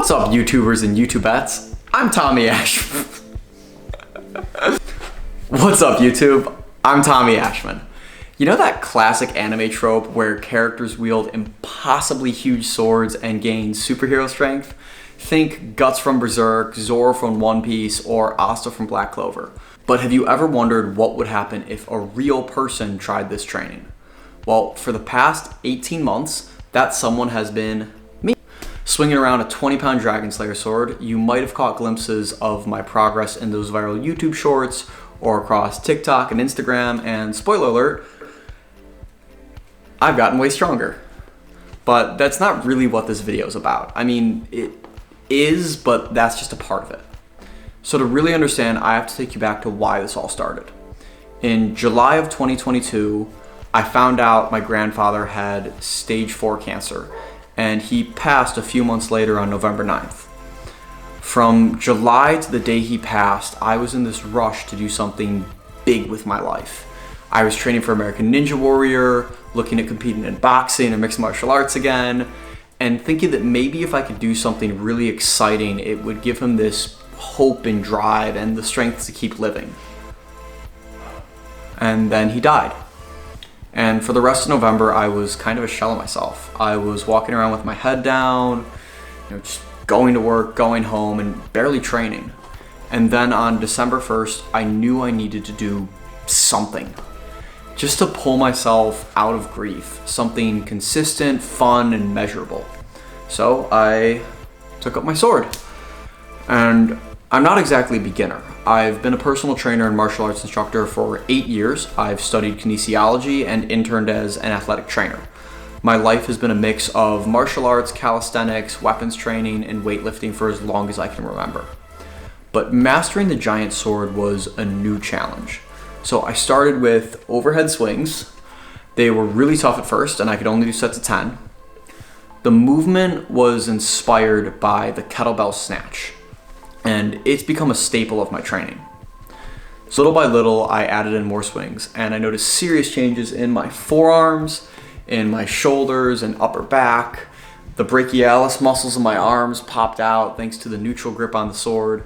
What's up, YouTubers and YouTubettes? I'm Tommy Ashman. What's up, YouTube? I'm Tommy Ashman. You know that classic anime trope where characters wield impossibly huge swords and gain superhero strength? Think Guts from Berserk, Zoro from One Piece, or Asta from Black Clover. But have you ever wondered what would happen if a real person tried this training? Well, for the past 18 months, that someone has been me. Swinging around a 20-pound Dragonslayer sword, you might have caught glimpses of my progress in those viral YouTube shorts or across TikTok and Instagram, and spoiler alert, I've gotten way stronger. But that's not really what this video is about. I mean, it is, but that's just a part of it. So to really understand, I have to take you back to why this all started. In July of 2022, I found out my grandfather had stage 4 cancer, and he passed a few months later on November 9th. From July to the day he passed, I was in this rush to do something big with my life. I was training for American Ninja Warrior, looking at competing in boxing and mixed martial arts again, and thinking that maybe if I could do something really exciting, it would give him this hope and drive and the strength to keep living. And then he died. And for the rest of November, I was kind of a shell of myself. I was walking around with my head down, just going to work, going home, and barely training. And then on December 1st, I knew I needed to do something. Just to pull myself out of grief. Something consistent, fun, and measurable. So I took up my sword. And I'm not exactly a beginner. I've been a personal trainer and martial arts instructor for 8 years. I've studied kinesiology and interned as an athletic trainer. My life has been a mix of martial arts, calisthenics, weapons training, and weightlifting for as long as I can remember. But mastering the giant sword was a new challenge. So I started with overhead swings. They were really tough at first, and I could only do sets of 10. The movement was inspired by the kettlebell snatch, and it's become a staple of my training. So little by little, I added in more swings, and I noticed serious changes in my forearms, in my shoulders and upper back. The brachialis muscles in my arms popped out thanks to the neutral grip on the sword,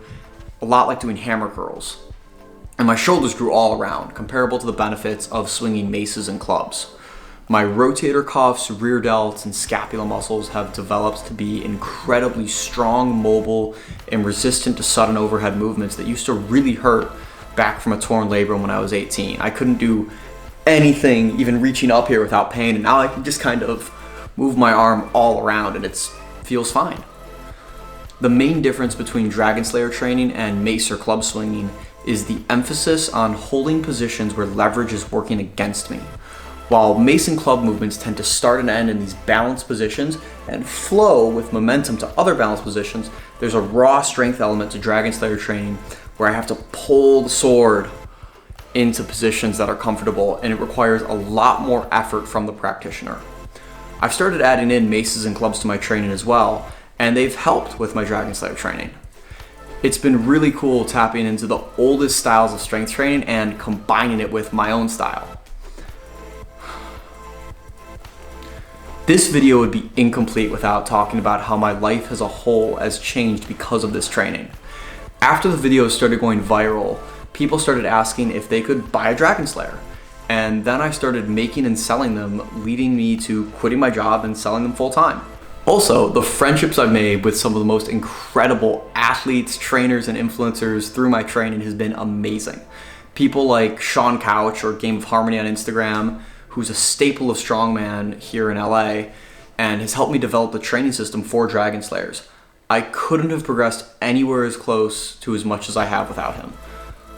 a lot like doing hammer curls. And my shoulders grew all around, comparable to the benefits of swinging maces and clubs. My rotator cuffs, rear delts, and scapula muscles have developed to be incredibly strong, mobile, and resistant to sudden overhead movements that used to really hurt back from a torn labrum when I was 18. I couldn't do anything, even reaching up here, without pain, and now I can just kind of move my arm all around and it feels fine. The main difference between Dragonslayer training and mace or club swinging is the emphasis on holding positions where leverage is working against me. While mace and club movements tend to start and end in these balanced positions and flow with momentum to other balanced positions, there's a raw strength element to Dragonslayer training where I have to pull the sword into positions that are comfortable, and it requires a lot more effort from the practitioner. I've started adding in maces and clubs to my training as well, and they've helped with my Dragonslayer training. It's been really cool tapping into the oldest styles of strength training and combining it with my own style. This video would be incomplete without talking about how my life as a whole has changed because of this training. After the videos started going viral, people started asking if they could buy a Dragonslayer. And then I started making and selling them, leading me to quitting my job and selling them full time. Also, the friendships I've made with some of the most incredible athletes, trainers, and influencers through my training has been amazing. People like Sean Couch or Game of Harmony on Instagram, who's a staple of strongman here in LA, and has helped me develop the training system for Dragonslayers. I couldn't have progressed anywhere as close to as much as I have without him.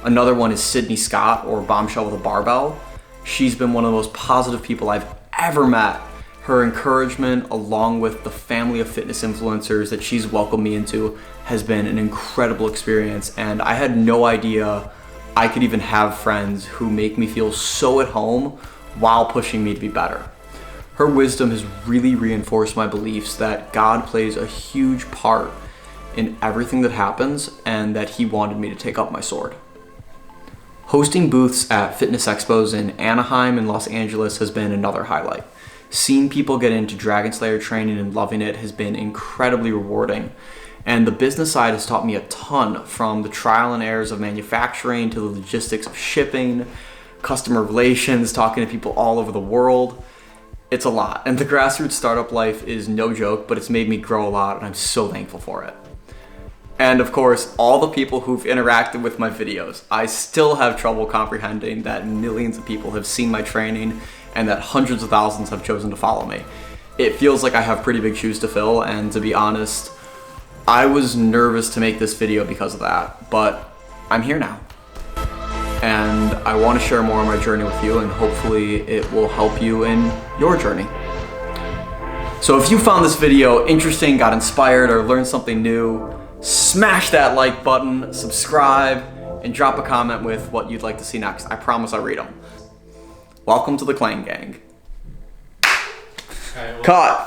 Another one is Courtney Scott, or Bombshell with a Barbell. She's been one of the most positive people I've ever met. Her encouragement, along with the family of fitness influencers that she's welcomed me into, has been an incredible experience, and I had no idea I could even have friends who make me feel so at home while pushing me to be better. Her wisdom has really reinforced my beliefs that God plays a huge part in everything that happens, and that He wanted me to take up my sword. Hosting booths at fitness expos in Anaheim and Los Angeles has been another highlight. Seeing people get into Dragonslayer training and loving it has been incredibly rewarding. And the business side has taught me a ton, from the trial and errors of manufacturing to the logistics of shipping, customer relations, talking to people all over the world. It's a lot. And the grassroots startup life is no joke, but it's made me grow a lot, and I'm so thankful for it. And of course, all the people who've interacted with my videos. I still have trouble comprehending that millions of people have seen my training and that hundreds of thousands have chosen to follow me. It feels like I have pretty big shoes to fill, and to be honest, I was nervous to make this video because of that, but I'm here now. And I want to share more of my journey with you, and hopefully it will help you in your journey. So if you found this video interesting, got inspired, or learned something new, smash that like button, subscribe, and drop a comment with what you'd like to see next. I promise I'll read them. Welcome to the Clan Gang. All right, well, Cut!